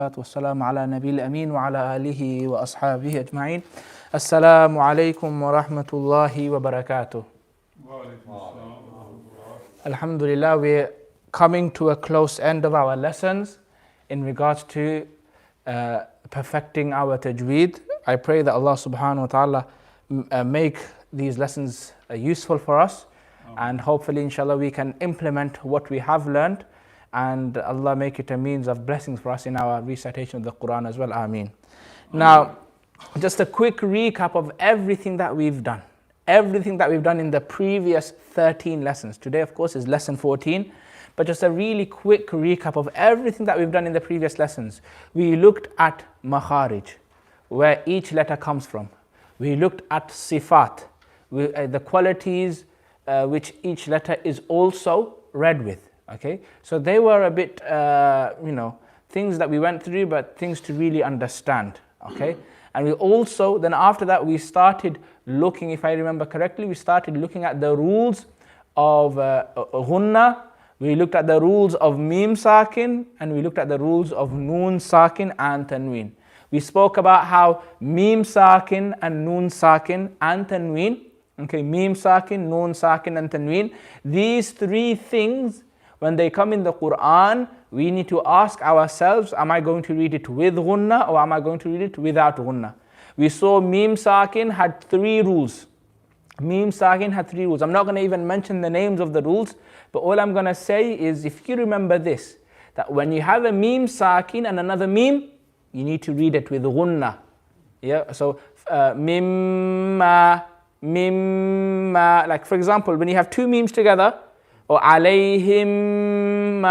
والسلام على نبي الأمين وعلى آله وأصحابه أجمعين. السلام عليكم ورحمة الله وبركاته. Alhamdulillah, we're coming to a close end of our lessons in regards to perfecting our tajweed. I pray that Allah subhanahu wa ta'ala make these lessons useful for us, and hopefully inshallah we can implement what we have learned, and Allah make it a means of blessings for us in our recitation of the Quran as well. Ameen. Now, just a quick recap of everything that we've done. Everything that we've done in the previous 13 lessons. Today, of course, is lesson 14. But just a really quick recap of everything that we've done in the previous lessons. We looked at makharij, where each letter comes from. We looked at sifat, the qualities which each letter is also read with. Okay, so they were a bit, things that we went through, but things to really understand. Okay, and we also, then after that, we started looking, if I remember correctly, we started looking at the rules of ghunna. We looked at the rules of mim sakin, and we looked at the rules of noon sakin and tanween. We spoke about how mim sakin and noon sakin and tanween, okay, mim sakin, noon sakin and tanween, these three things, when they come in the Quran, we need to ask ourselves, am I going to read it with ghunna or am I going to read it without ghunna? We saw mim sakin had three rules. Mim sakin had three rules. I'm not going to even mention the names of the rules, but all I'm going to say is, if you remember this, that when you have a mim sakin and another mim, you need to read it with ghunna. Yeah, so mimma, mimma, like for example, when you have two memes together, or alayhim,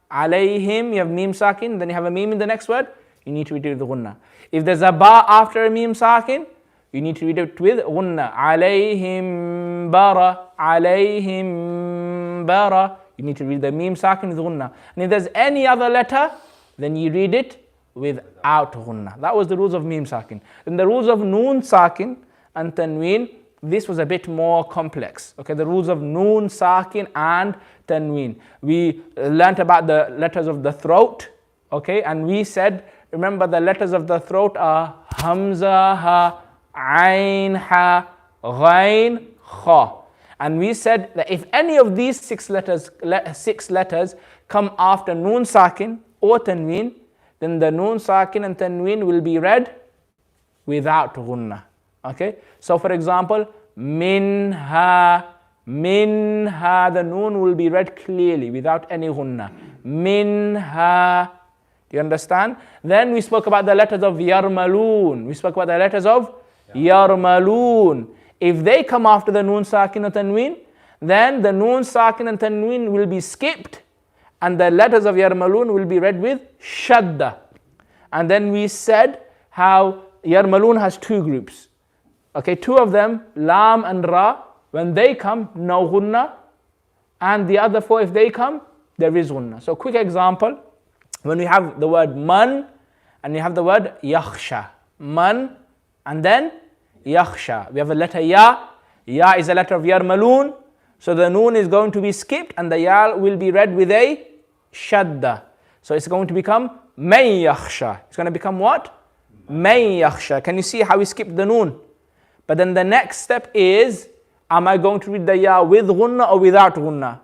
alayhim, you have mim sakin, then you have a mim in the next word, you need to read it with ghunna. If there's a ba after a mim sakin, you need to read it with ghunna. Alayhim bara, alayhim bara. You need to read the mim sakin with ghunna. And if there's any other letter, then you read it without ghunna. That was the rules of mim sakin. Then the rules of noon sakin and tanween, this was a bit more complex. Okay, the rules of noon sakin and tanween. We learnt about the letters of the throat. Okay, and we said, remember the letters of the throat are hamza, ha, ain, ha, ghain, kha. And we said that if any of these six letters come after noon sakin or tanween, then the noon sakin and tanween will be read without ghunna. Okay, so for example, minha, minha, the noon will be read clearly without any ghunna. Minha. Do you understand? Then we spoke about the letters of yarmaloon. We spoke about the letters of yarmaloon. If they come after the noon sakin or tanween, then the noon sakin and tanween will be skipped, and the letters of yarmaloon will be read with shadda. And then we said how yarmaloon has two groups. Okay, two of them, lam and ra, when they come, no ghunna, and the other four, if they come, there is ghunna. So quick example, when we have the word man, and you have the word yakhsha, man, and then yakhsha. We have the letter ya. Ya is a letter of yarmaloon, so the noon is going to be skipped, and the ya will be read with a shadda. So it's going to become man yakhsha. It's going to become what? Man yakhsha. Can you see how we skipped the noon? But then the next step is, am I going to read the ya with ghunna or without ghunna?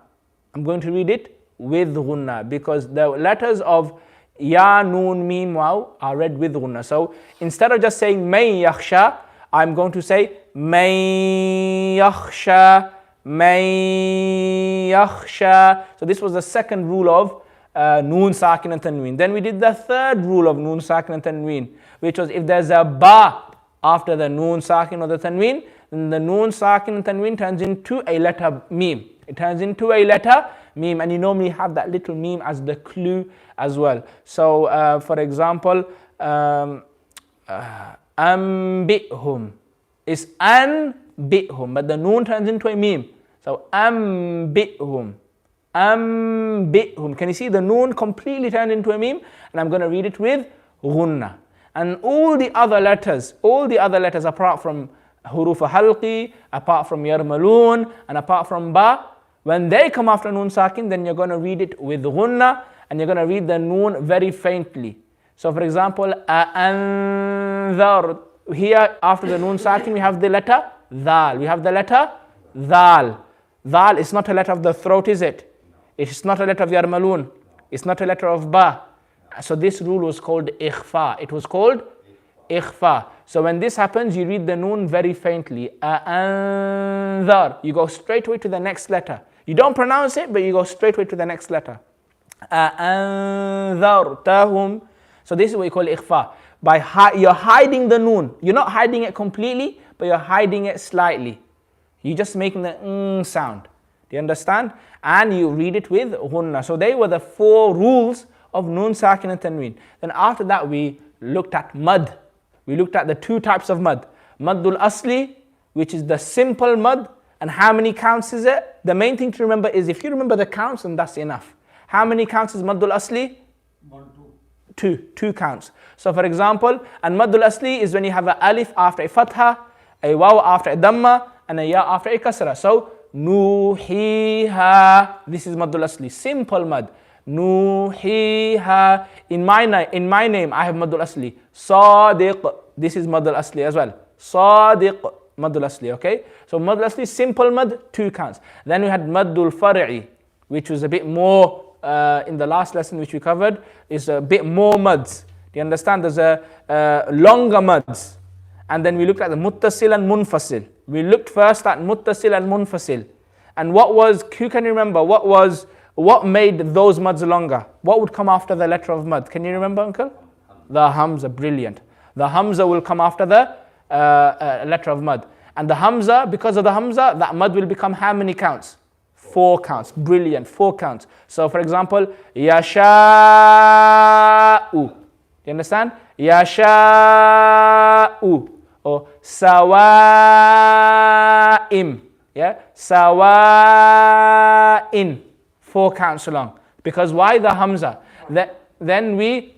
I'm going to read it with ghunna, because the letters of ya, noon, mim, waw are read with ghunna. So instead of just saying man yakhsha, I'm going to say man yakhsha, man yakhsha. So this was the second rule of noon sakin and tanween. Then we did the third rule of noon sakin and tanween, which was if there's a ba after the noon sakin or the tanween, then the noon sakin and tanween turns into a letter mim. It turns into a letter mim, and you normally have that little mim as the clue as well. So for example, ambihum is anbihum, but the noon turns into a mim. So ambihum, ambihum. Can you see the noon completely turned into a mim? And I'm going to read it with ghunna. And all the other letters apart from huruf halqi, apart from yarmaloon, and apart from ba, when they come after noon sakin, then you're going to read it with ghunna, and you're going to read the noon very faintly. So for example, anzar. Here after the noon sakin we have the letter dal. We have the letter dal. Dal is not a letter of the throat, is it? It's not a letter of yarmalun. It's not a letter of ba. So this rule was called ikhfa. It was called ikhfa. So when this happens, you read the noon very faintly. Anzar. You go straight away to the next letter. You don't pronounce it, but you go straight away to the next letter. Anzartahum. So this is what you call ikhfa. You're hiding the noon. You're not hiding it completely, but you're hiding it slightly. You're just making the sound. Do you understand? And you read it with ghunna. So they were the 4 rules of noon sakin and tanween. Then after that we looked at mad. We looked at the 2 types of mad. Maddul asli, which is the simple mad. And how many counts is it? The main thing to remember is if you remember the counts, then that's enough. How many counts is maddul asli? 1, 2. 2 counts. So for example, and maddul asli is when you have an alif after a fatha, a waw after a dhamma, and a ya after a kasra. So nuhiha. This is maddul asli. Simple mad. Nuhiha. In my name, I have maddul asli. Sadiq. This is maddul asli as well. Sadiq. Maddul asli, okay? So maddul asli, simple mad, 2 counts. Then we had maddul far'i, which was a bit more, in the last lesson which we covered, is a bit more mads. Do you understand? There's a longer mads. And then we looked at the muttasil and munfasil. We looked first at muttasil and munfasil. And who can remember, what made those mads longer? What would come after the letter of mad? Can you remember, uncle? The hamza, brilliant. The hamza will come after the letter of mad. And the hamza, because of the hamza, that mad will become how many counts? 4 counts. Brilliant, 4 counts. So for example, yasha'u. Do you understand? Yasha'u. Or sawa'im. Yeah? Sawa'in. 4 counts long. Because why the hamza? Then we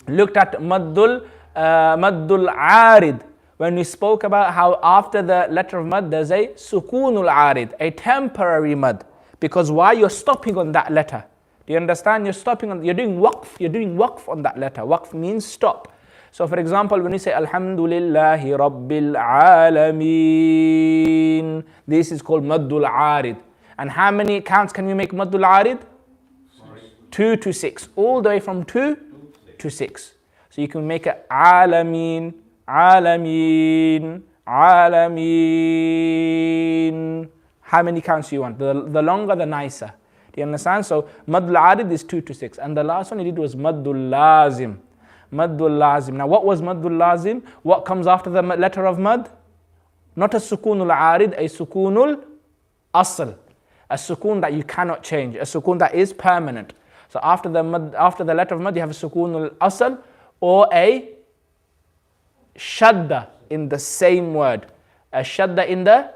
looked at maddul arid. When we spoke about how after the letter of mad there's a sukunul arid, a temporary mad. Because why? You're stopping on that letter. Do you understand? You're doing waqf on that letter. Waqf means stop. So for example, when we say Alhamdulillahi Rabbil Alameen, this is called maddul arid. And how many counts can we make maddul arid? 2 to 6. All the way from 2 to 6. So you can make it Alameen, Alameen, Alameen. How many counts you want? The longer, the nicer. Do you understand? So maddul arid is 2 to 6. And the last one he did was maddul lazim. Maddul lazim. Now what was maddul lazim? What comes after the letter of mad? Not a sukunul arid, a sukunul asl. A sukun that you cannot change. A sukun that is permanent. So after the letter of mad you have a sukunul asl or a shadda in the same word. A shadda in the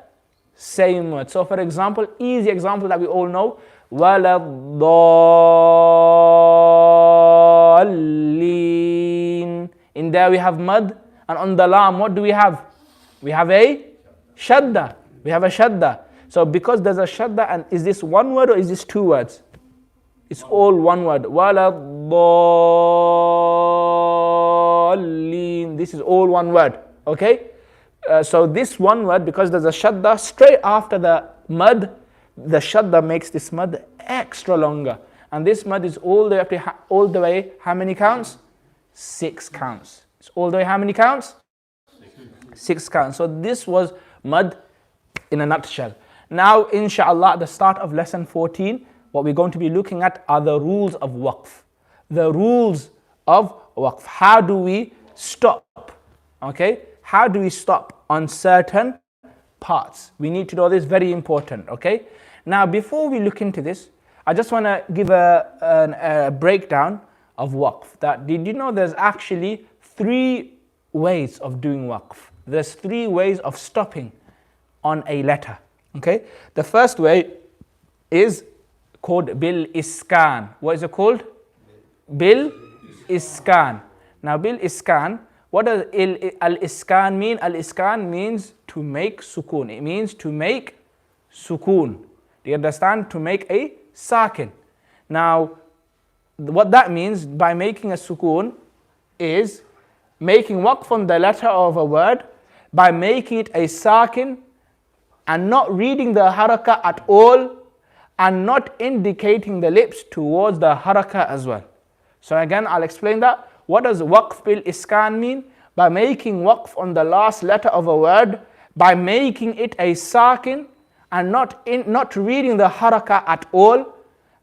same word. So for example, easy example that we all know, وَلَضَّالِّينَ. In there we have mad, and on the lam, what do we have? We have a shadda. We have a shadda. So because there's a shadda, and is this one word or is this 2 words? It's all one word. وَلَضَّالِّينَ. This is all one word. Okay? So this one word, because there's a shadda straight after the mad, the shadda makes this mad extra longer. And this mad is all the way, how many counts? 6 counts. It's all the way how many counts? 6 counts. So this was mad in a nutshell. Now, inshallah, at the start of lesson 14, what we're going to be looking at are the rules of waqf. The rules of waqf. How do we stop? Okay? How do we stop on certain parts? We need to know this, very important, okay? Now, before we look into this, I just want to give a breakdown of waqf. Did you know there's actually 3 ways of doing waqf? There's 3 ways of stopping on a letter, okay? The first way is called bil iskan. What is it called? Bil iskan. Now, bil iskan, what does al-iskan mean? Al-iskan means to make sukun. It means to make sukun. Do you understand? To make a sakin. Now, what that means, by making a sukun, is making waqf on the letter of a word by making it a sakin and not reading the haraka at all and not indicating the lips towards the haraka as well. So again, I'll explain that. What does waqf bil iskan mean? By making waqf on the last letter of a word, by making it a sakin and not reading the haraka at all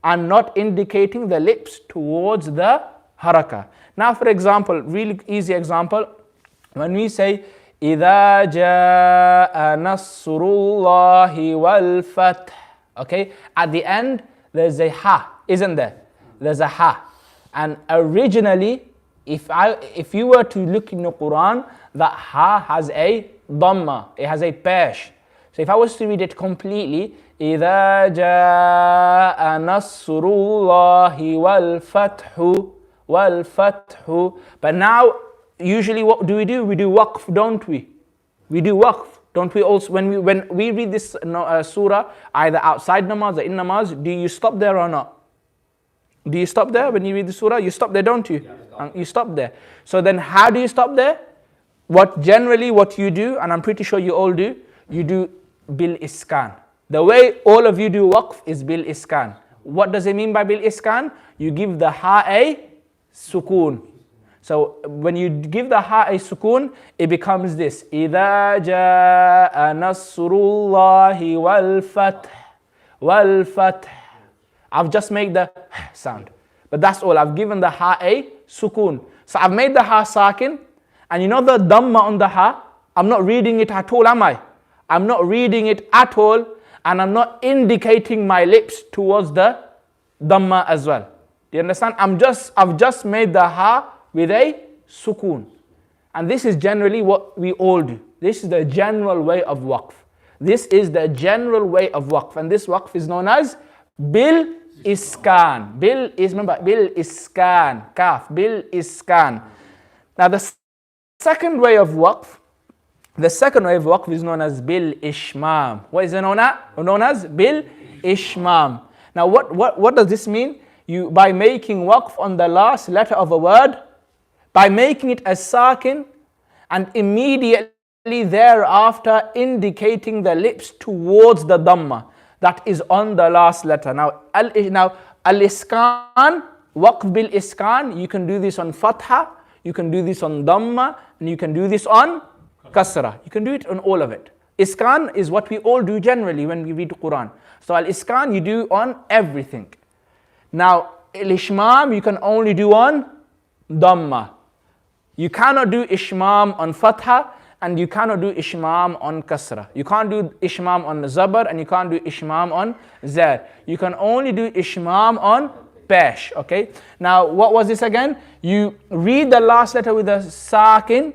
and not indicating the lips towards the haraka. Now for example, really easy example, when we say إِذَا جَاءَ نَصْرُ اللَّهِ وَالْفَتْحِ, okay, at the end there's a ha, isn't there? There's a ha. And originally, if you were to look in the Quran, that ha has a dhamma, it has a pesh. So if I was to read it completely, إِذَا جَاءَ نَصْرُ اللَّهِ وَالْفَتْحُ. But now, usually what do? We do waqf, don't we? We do waqf, don't we also? When we read this surah, either outside namaz or in namaz, do you stop there or not? Do you stop there when you read the surah? You stop there, don't you? Yeah, you stop there. So then how do you stop there? Generally what you do, and I'm pretty sure you all do, you do bil iskan. The way all of you do waqf is bil iskan. What does it mean by bil iskan? You give the ha a sukoon. So when you give the ha a sukoon, it becomes this. إِذَا جَاءَ نَصْرُ اللَّهِ وَالْفَتْحِ. I've just made the sound. But that's all. I've given the ha a sukoon. So I've made the ha sakin. And you know the dhamma on the ha? I'm not reading it at all, am I? I'm not reading it at all. And I'm not indicating my lips towards the dhamma as well. Do you understand? I've just made the ha with a sukoon. And this is generally what we all do. This is the general way of waqf. This is the general way of waqf. And this waqf is known as bil iskan. Remember, bil iskan. Kaf, bil iskan. Now the second way of waqf is known as bil ishmam. What is it known as? Bil ishmam. Now what does this mean? By making waqf on the last letter of a word, by making it a sakin, and immediately thereafter indicating the lips towards the dhamma that is on the last letter. Now al-iskan, waqf bil iskan, you can do this on fatha, you can do this on dhamma, and you can do this on kasra. You can do it on all of it. Iskan is what we all do generally when we read the Quran. So al-iskan you do on everything. Now al-ishmam you can only do on dhamma. You cannot do ishmam on fatha, and you cannot do ishmam on kasra. You can't do ishmam on zabar, and you can't do ishmam on zar. You can only do ishmam on pesh. Okay. Now what was this again? You read the last letter with a sakin,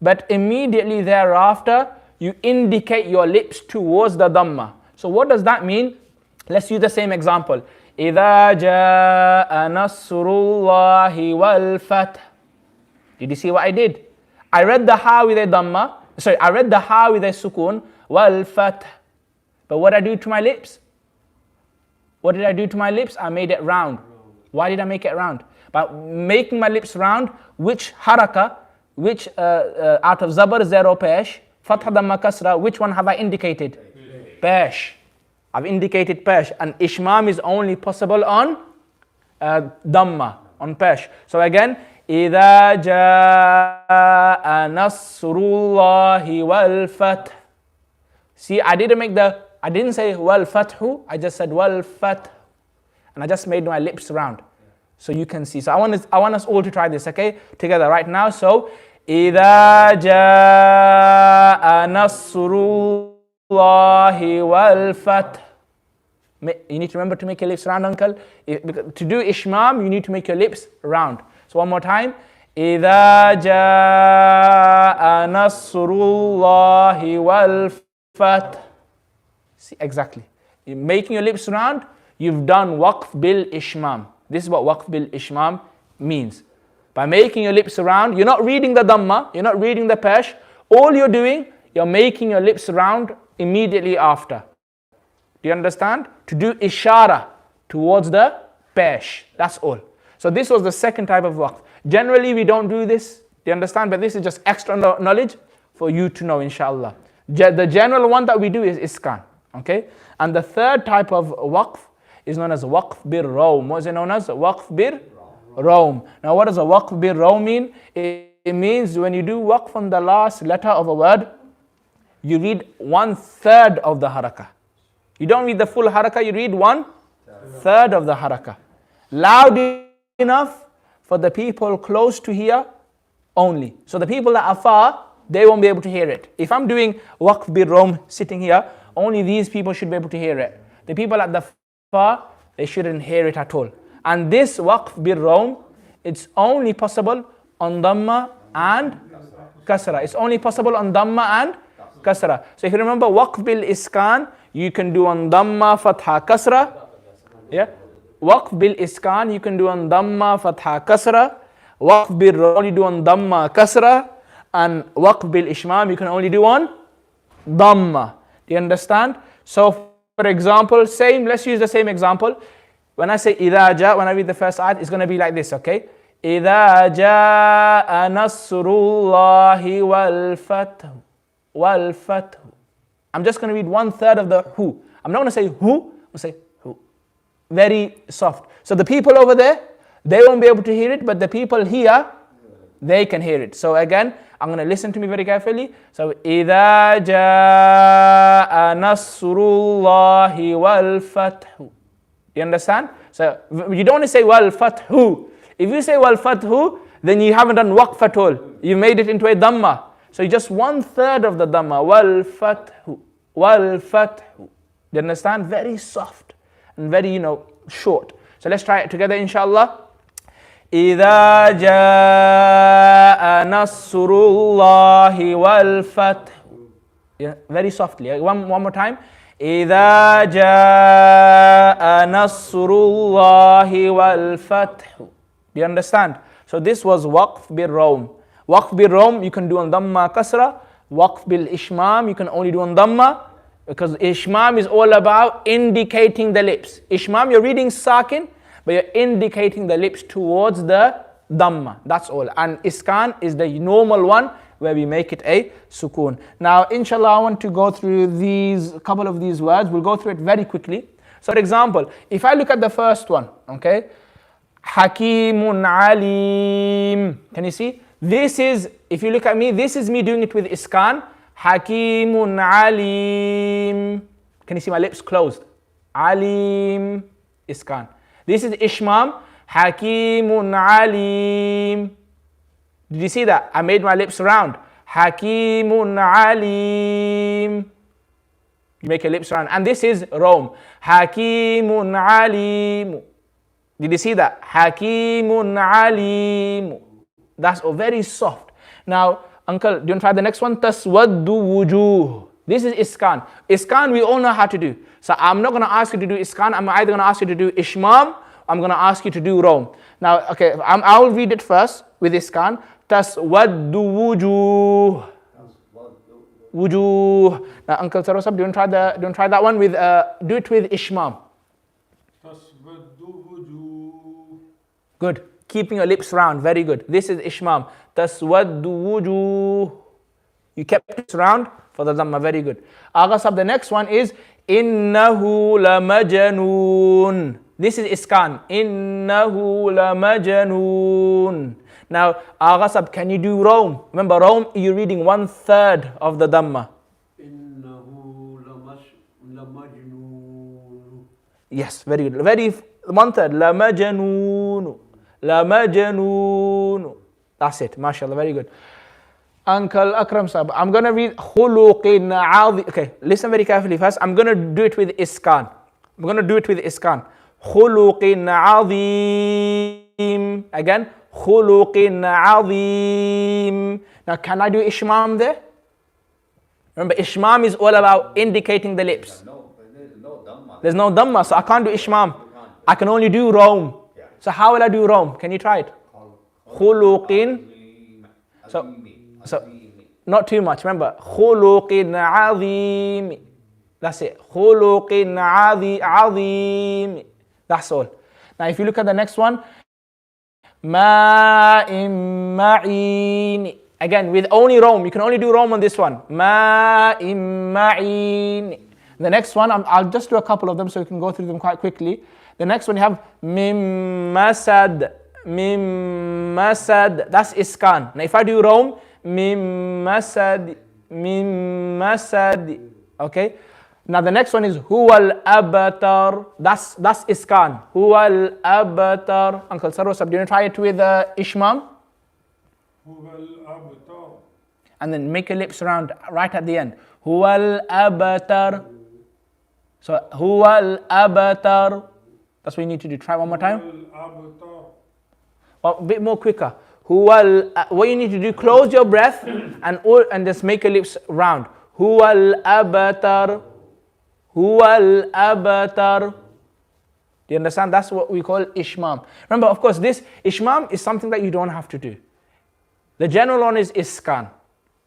but immediately thereafter you indicate your lips towards the dhamma. So what does that mean? Let's use the same example. إِذَا جَاءَ نَصْرُ اللَّهِ وَالْفَتْحِ. Did you see what I did? I read the ha with a dhamma. I read the ha with a sukoon. وَالْفَتْحِ. But what did I do to my lips? What did I do to my lips? I made it round. Why did I make it round? By making my lips round, which haraka, which out of zabar, zero, pesh, fatha, dhamma, kasra, which one have I indicated? Pesh. I've indicated pesh, and ishmam is only possible on dhamma, on pesh. So again, إِذَا جَاءَ نَصْرُ اللَّهِ وَالْفَتْحِ. See, I didn't say wal-fathu, I just said wal-fath. And I just made my lips round. So you can see. So I want us all to try this, okay? Together right now. So, إِذَا جَاءَ نَصْرُ اللَّهِ وَالْفَتْحِ. You need to remember to make your lips round, uncle. To do ishmam, you need to make your lips round. So one more time. إِذَا جَاءَ نَصْرُ اللَّهِ وَالْفَتْحِ. See, exactly. You're making your lips round, you've done waqf bil ishmam. This is what waqf bil ishmam means. By making your lips round, you're not reading the dhamma, you're not reading the pesh. All you're doing, you're making your lips round immediately after. Do you understand? To do ishara towards the pesh. That's all. So this was the second type of waqf. Generally, we don't do this. Do you understand? But this is just extra knowledge for you to know, inshallah. The general one that we do is iskan. Okay? And the third type of waqf is known as waqf bir rawm. What is it known as? Waqf bir rawm. Now, what does a waqf bir rawm mean? It means when you do waqf on the last letter of a word, you read 1/3 of the harakah. You don't read the full harakah, you read 1/3 of the harakah. Loud enough for the people close to hear only. So the people that are far, they won't be able to hear it. If I'm doing waqf bir rawm sitting here, only these people should be able to hear it. The people at the far, they shouldn't hear it at all. And this waqf bir rawm, it's only possible on dhamma and kasra. It's only possible on dhamma and kasra. So if you remember waqf bil iskan, you can do on dhamma, fatha, kasra. Yeah. Waqf bil iskan, you can do on dhamma, fatha, kasra. Waqf bil rawm, you do on dhamma, kasra. And waqf bil ishmam, you can only do on dhamma. Do you understand? So for example, let's use the same example. When I say idha ja, when I read the first ayat, it's going to be like this, okay? إِذَا جَاءَ نَصْرُ اللَّهِ وَالْفَتْحُ. I'm just going to read 1/3 of the who. I'm not going to say who, I'm going to say who. Very soft. So the people over there, they won't be able to hear it, but the people here, they can hear it. So again, I'm going to listen to me very carefully. So إِذَا جَاءَ نَصْرُ اللَّهِ وَالْفَتْحُ. You understand? So you don't want to say وَالْفَتْحُ. If you say wal fathu, then you haven't done waqf at all. You made it into a dhamma. So you just 1/3 of the dhamma. Wal fathu. Wal fathu. Do you understand? Very soft and very, short. So let's try it together, inshallah. إِذَا جَاءَ نَصْرُ اللَّهِ وَالْفَتْحُ. Yeah, very softly. One more time. إِذَا جَاءَ نَصْرُ اللَّهِ وَالْفَتْحُ. Do you understand? So this was waqf bil rawm. Waqf bil rawm you can do on dhamma kasra. Waqf bil ishmam you can only do on dhamma, because ishmam is all about indicating the lips. Ishmam, you're reading sakin, but you're indicating the lips towards the dhamma. That's all. And iskan is the normal one where we make it a sukoon. Now, inshallah, I want to go through a couple of these words. We'll go through it very quickly. So, for example, if I look at the first one, okay, Hakimun Alim. Can you see? This is, if you look at me, this is me doing it with iskan. Hakimun Alim. Can you see my lips closed? Alim, iskan. This is ishmam. Hakimun Alim. Did you see that? I made my lips round. Hakimun Alim. You make your lips round. And this is rawm. Hakimun Alim. Did you see that? Hakimun Alim. That's all very soft. Now, uncle, do you want to try the next one? Taswaddu wujuh. This is iskan. Iskan we all know how to do. So I'm not going to ask you to do iskan. I'm either going to ask you to do ishmam. I'm going to ask you to do rawm. Now, okay, I'll read it first with iskan. Taswaddu wujuh. Wujuh. Now, Uncle Sarosab, do you want to try that one with? Do it with ishmam. Good. Keeping your lips round. Very good. This is ishmam. Taswaddu wujuh. You kept it round for the dhamma. Very good. Agha sab, the next one is innahu lamajanoon. This is iskan. Innahu lamajanoon. Now, Agha sab, can you do rawm? Remember, rawm, you're reading 1/3 of the dhamma. Innahu lamajnoon. Yes, very good. Very 1/3. Lamajanoon. Lamajanoon. That's it. MashaAllah. Very good. Uncle Akram sab, I'm going to read khuluqin adhim. Okay, listen very carefully first. I'm going to do it with iskan. I'm going to do it with iskan. Khuluqin adhim. Again. Khuluqin adhim. Now, can I do ishmam there? Remember, ishmam is all about indicating the lips. There's no dhamma, so I can't do ishmam. I can only do rawm. So how will I do rawm? Can you try it? Khuluqin. So not too much. Remember, khuluqin adhim. That's it. Khuluqin adhim. That's all. Now, if you look at the next one, Ma'im ma'in. Again, with only Rom. You can only do Rom on this one. Ma'im ma'in. The next one, I'll just do a couple of them so you can go through them quite quickly. The next one you have Mim masad. Mim masad. That's iskan. Now if I do Rom, Mim masad. Mim masad. Okay. Now the next one is Huwal Abatar. That's iskan. Huwal Abatar. Uncle Sarwasab, do you want to try it with Ishmam? Huwal Abatar. And then make your lips round right at the end. Huwal Abatar. So Huwal Abatar. That's what you need to do. Try one more time. Huwal Abatar. Well, a bit more quicker. Huwal. What you need to do, close your breath and just make your lips round. Huwal Abatar. Huwal Abatar. Do you understand? That's what we call Ishmam. Remember, of course, this Ishmam is something that you don't have to do. The general one is Iskan.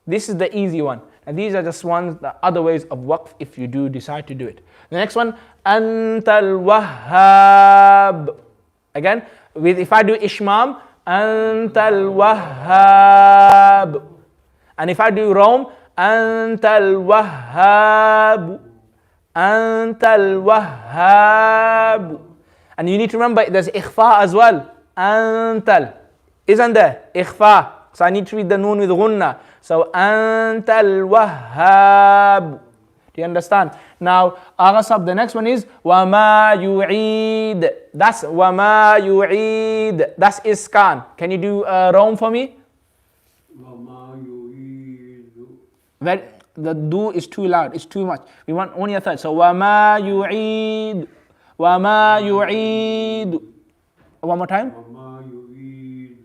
This is the easy one. And these are just the other ways of waqf if you do decide to do it. The next one, Antal Wahhab. Again, if I do Ishmam, Antal Wahhab. And if I do Rom, Antal Wahhab. Antal Wahhab. And you need to remember there's ikhfa as well. Antal. Isn't there? Ikhfa. So I need to read the noon with gunna. So Antal Wahhab. Do you understand? Now, Aghasab, the next one is Wama yu'id. That's Wama yu'id. That's iskan. Can you do Rom for me? Wama yu'idu. The do is too loud, it's too much. We want only a third. So Wama yu'id. Wama yu'id. One more time. Wama yu'idu.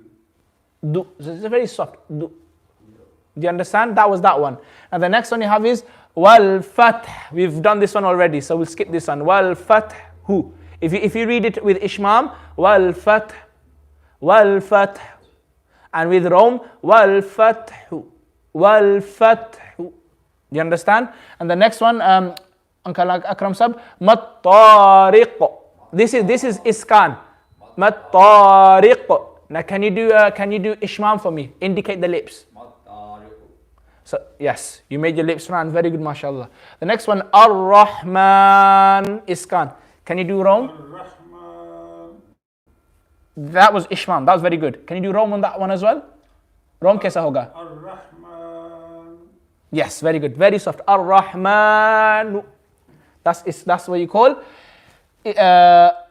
Do. So it's very soft. Do. Do you understand? That was that one. And the next one you have is Wal Fath. We've done this one already, so we'll skip this one. Wal Fath. Who? If you read it with Ishmam, Wal Fath. Wal Fath. And with Rom, Wal Fath. Wal Fath. Do you understand? And the next one, Uncle Akram Sab, Mat-tariq. This is Iskan. Mat-tariq. Now can you do Ishmam for me? Indicate the lips. So yes, you made your lips round. Very good, mashallah. The next one, Ar-Rahman, Iskan. Can you do Rom? Ar-Rahman. That was Ishmam. That was very good. Can you do Rom on that one as well? Rom kaisa hoga? Ar-Rahman. Yes, very good. Very soft. Ar-Rahman. That's what you call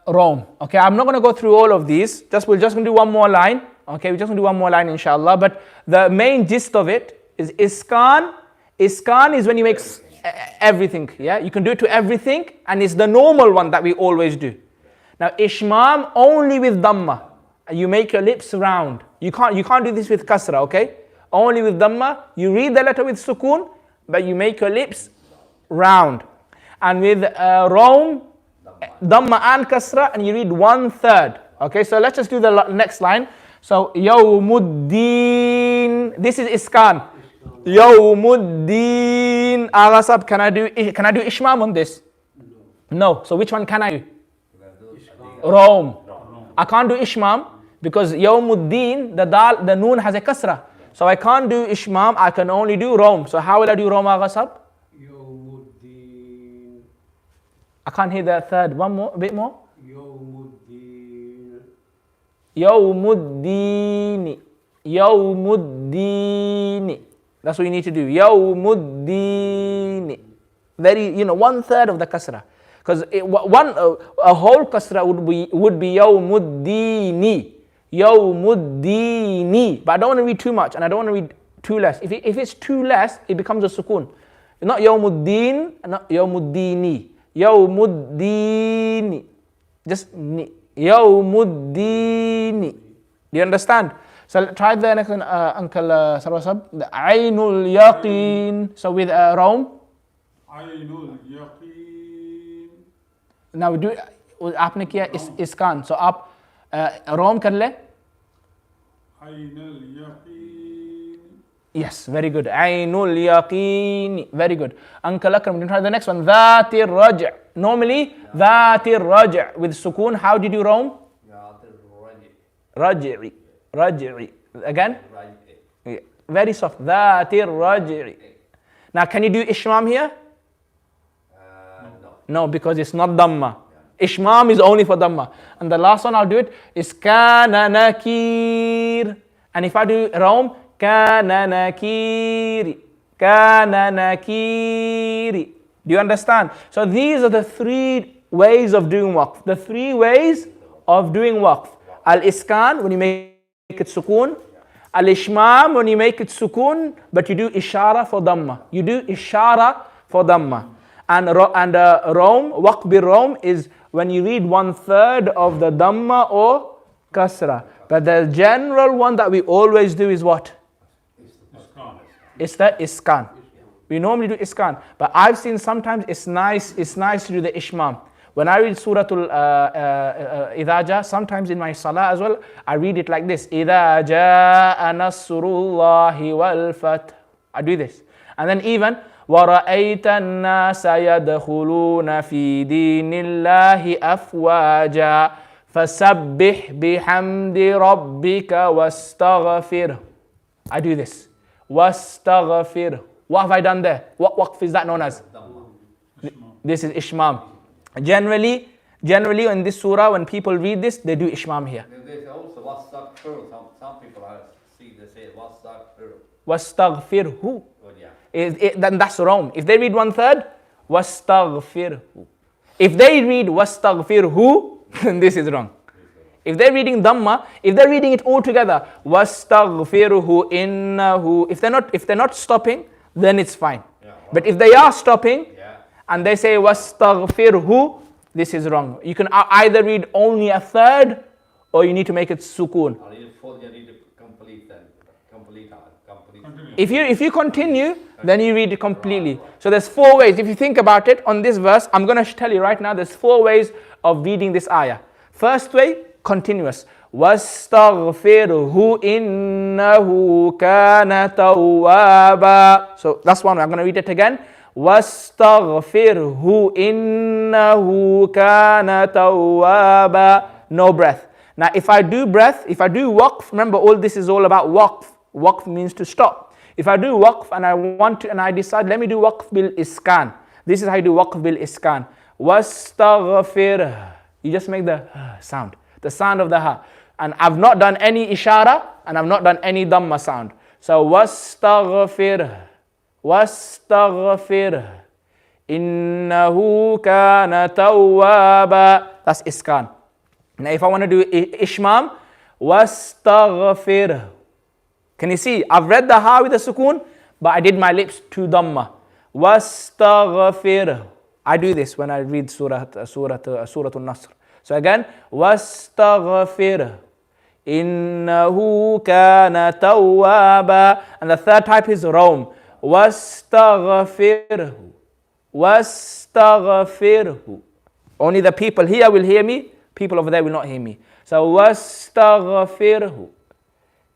Rom. Okay, I'm not going to go through all of these. We're just going to do one more line. Okay, we're just going to do one more line, inshallah. But the main gist of it is Iskan. Iskan is when you make everything. Yeah, you can do it to everything, and it's the normal one that we always do. Now, Ishmam only with Dhamma. You make your lips round. You can't do this with Kasra. Okay, only with Dhamma. You read the letter with Sukun, but you make your lips round. And with Rom, Dhamma and Kasra, and you read 1/3. Okay, so let's just do the next line. So Yawmuddin. This is Iskan. Yawmuddin. Aghasab, can I do Ishmam on this? No. So which one can I do? Rom. I can't do Ishmam because Yawmuddin, the noon has a kasra. So I can't do Ishmam, I can only do Rom. So how will I do Rom, Aghasab? Yawmuddin. I can't hear the third. One more, a bit more. Yawmuddin. Yawmuddin. Yawmuddin. That's what you need to do. Yawmuddin. Very, 1/3 of the kasra. Because a whole kasra would be Yawmuddini. Yawmuddini. But I don't want to read too much and I don't want to read too less. If it's too less, it becomes a sukun. Not Yawmuddin, not Yawmuddini. Yawmuddini. Just ni. Yawmuddini. Do you understand? So try the next one, Uncle Sarwasab. The Ainul Yaqeen. So with Rom. Ainul Yaqeen. Now we do आपने किया इसकान. So आप Rom कर ले. Ainul Yaqeen. Yes, very good. Ainul Yaqeen. Very good. Uncle Akram, you try the next one. Dhatir Raj'. Normally, Dhatir Raj' with Sukun. How did you do Rom? Raj'i. Raj'i. Again? Yeah. Very soft. Dhatir raj'i. Now can you do ishmam here? No, because it's not Dhamma. Ishmam is only for Dhamma. And the last one I'll do it is Kana nakir. And if I do Raum, Kana nakiri. Kana nakiri. Do you understand? So these are the three ways of doing waqf. The three ways of doing waqf. Al-iskan, when you make it sukoon. Al-ishmam, when you make it sukoon, but you do ishara for Dhamma. You do ishara for Dhamma. And Raum, waqf bil Raum is when you read 1/3 of the Dhamma or Kasra. But the general one that we always do is what? It's the iskan. We normally do iskan. But I've seen sometimes it's nice to do the ishmam. When I read Suratul Idha Jaa, sometimes in my salah as well, I read it like this. Idha jaa nasrullahi wal fath. I do this. And then even وَرَأَيْتَ النَّاسَ يَدْخُلُونَ فِي دِينِ اللَّهِ أَفْوَاجًا فَسَبِّحْ بِحَمْدِ رَبِّكَ وَاسْتَغْفِرْهُ. I do this. وَاسْتَغْفِرْهُ. What have I done there? What waqf is that known as? This is ishmam. Generally in this surah, when people read this, they do ishmam here. There's also wastaghfir. Some people I see they say wastaghfir. Wastaghfirhu. Yeah. Then that's wrong. If they read 1/3, wastaghfirhu. If they read wastaghfirhu, then this is wrong. If they're reading Dhamma, if they're reading it all together, wastaghfirhu innahu. If they're not stopping, then it's fine. Yeah, but if they are stopping, yeah, and they say wastaghfirhu, this is wrong. You can either read only 1/3, or you need to make it sukoon. or you need to complete then. Complete. If you continue, then you read it completely. So there's 4 ways. If you think about it on this verse, I'm going to tell you right now, there's 4 ways of reading this ayah. First way, continuous. وَاسْتَغْفِرْهُ إِنَّهُ كَانَ تَوَّابًا. So that's one way. I'm going to read it again. وَاسْتَغْفِرْهُ إِنَّهُ كَانَ تَوَّابًا. No breath. Now if I do breath, if I do waqf, remember all this is all about waqf. Waqf means to stop. If I do waqf and I decide, let me do waqf bil iskan. This is how you do waqf bil iskan. Wastaghfir. You just make the sound. The sound of the ha. And I've not done any ishara and I've not done any dhamma sound. So wastaghfir. Wastaghfir. Innahu kana tawwaba. That's iskan. Now if I want to do ishmam, wastaghfir. Can you see? I've read the ha with the sukoon, but I did my lips to dhamma. Wastaghfir. I do this when I read Surah An-Nasr. So again, wastaghfir. Innahu kana tawwaba. And the third type is Raum. Wastaghfirhu. Wastaghfirhu. Only the people here will hear me, people over there will not hear me. So wastaghfirhu.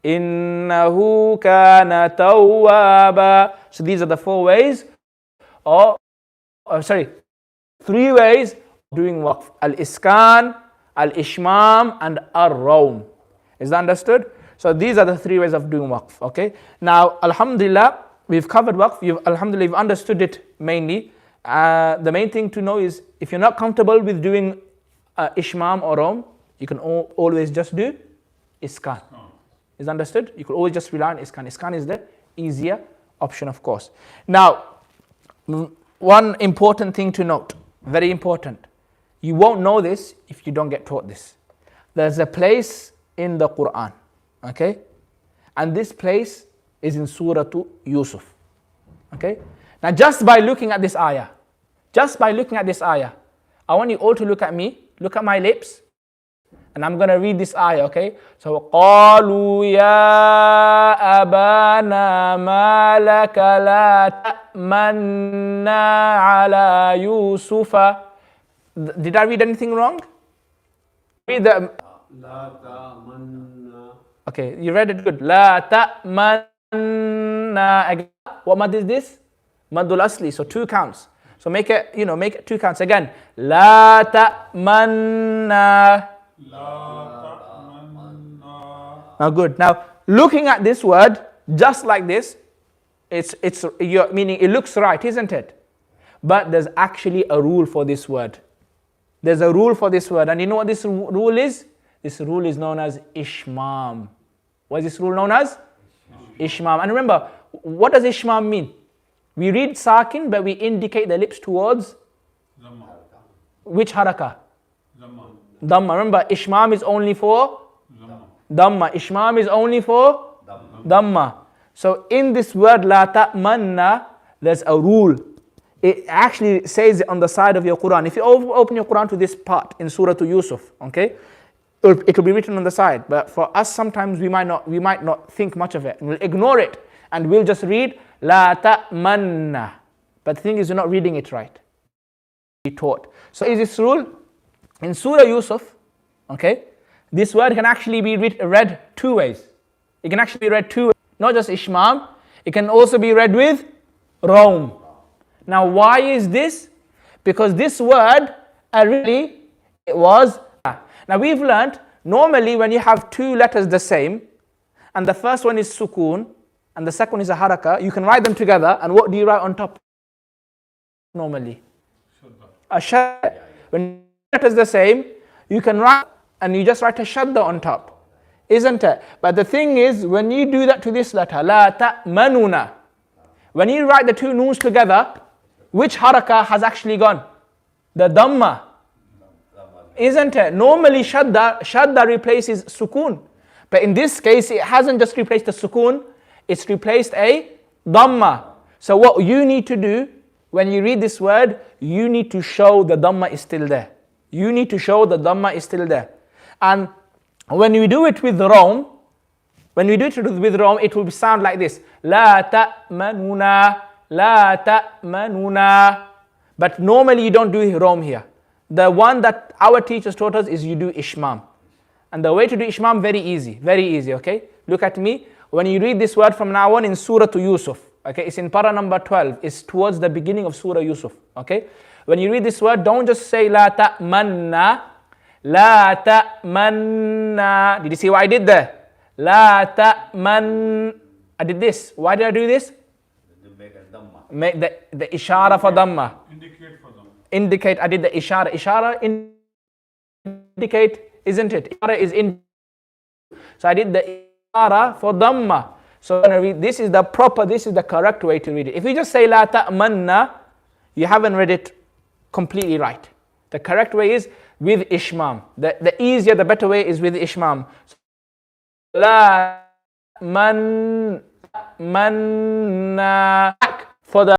Innahu kana tawwaba. So these are the 4 ways, 3 ways of doing waqf. Al-iskan, al-ishmam, and ar-raum. Is that understood? So these are the 3 ways of doing waqf. Okay. Now, alhamdulillah, we've covered waqf. Alhamdulillah, you've understood it mainly. The main thing to know is, if you're not comfortable with doing ishmam or raum, you can always just do iskan. Is understood? You could always just rely on iskan. Iskan is the easier option, of course. Now, one important thing to note, very important. You won't know this if you don't get taught this. There's a place in the Quran, okay? And this place is in Surah Yusuf, okay? Now, just by looking at this ayah, I want you all to look at me, look at my lips, and I'm going to read this ayah, okay? So, قَالُوا يَا أَبَانَا مَا لَكَ لَا تَأْمَنَّا عَلَى يُوسُفَ. Did I read anything wrong? Read the... لا تأمنا. Okay, you read it good. لَا تَأْمَنَّا. Again, what mad is this? Madul asli, so 2 counts. So make it 2 counts. Again, لَا تَأْمَنَّا. لا تأمنا. Now good. Now looking at this word, just like this, meaning it looks right, isn't it? But there's actually a rule for this word. There's a rule for this word. And you know what this rule is? This rule is known as ishmam. What is this rule known as? Ishmam. And remember, what does ishmam mean? We read sakin, but we indicate the lips towards which haraka? Dhamma. Remember, ishmam is only for Dhamma. Ishmam is only for Dhamma. So in this word la ta'manna, there's a rule. It actually says it on the side of your Quran. If you open your Quran to this part in Surah to Yusuf, okay, it will be written on the side. But for us, sometimes we might not think much of it. We'll ignore it and we'll just read la ta'manna. But the thing is, you're not reading it right. Be taught. So is this rule in Surah Yusuf? Okay, this word can actually be read two ways. It can actually be read two ways. Not just ishmam. It can also be read with raum. Now why is this? Because this word really it was. Now we've learned normally when you have two letters the same and the first one is sukoon and the second one is a haraka, you can write them together and what do you write on top? Normally a shadda. When letters the same, you can write and you just write a shadda on top, isn't it? But the thing is, when you do that to this letter, la ta'manuna, when you write the two noons together, which haraka has actually gone? The dhamma, isn't it? Normally shadda replaces sukoon, but in this case it hasn't just replaced the sukoon, it's replaced a dhamma. So what you need to do when you read this word, you need to show the dhamma is still there. You need to show the dhamma is still there. And when we do it with raum, it will sound like this. La ta'manuna, la ta'manuna. But normally you don't do raum here. The one that our teachers taught us is you do ishmam. And the way to do ishmam, very easy, okay? Look at me. When you read this word from now on in Surah to Yusuf, okay, it's in para number 12, it's towards the beginning of Surah Yusuf, okay? When you read this word, don't just say la ta'manna, la ta'manna. Did you see what I did there? La ta'man. I did this. Why did I do this? To make a dhamma. Make the ishara for dhamma. Indicate for them. Indicate, I did the ishara. Ishara indicate, isn't it? Ishara is in. So I did the ishara for dhamma. So when I read, this is the correct way to read it. If you just say la ta'manna, you haven't read it completely right. The correct way is with ishmam. The easier, the better way is with ishmam. La man manna for the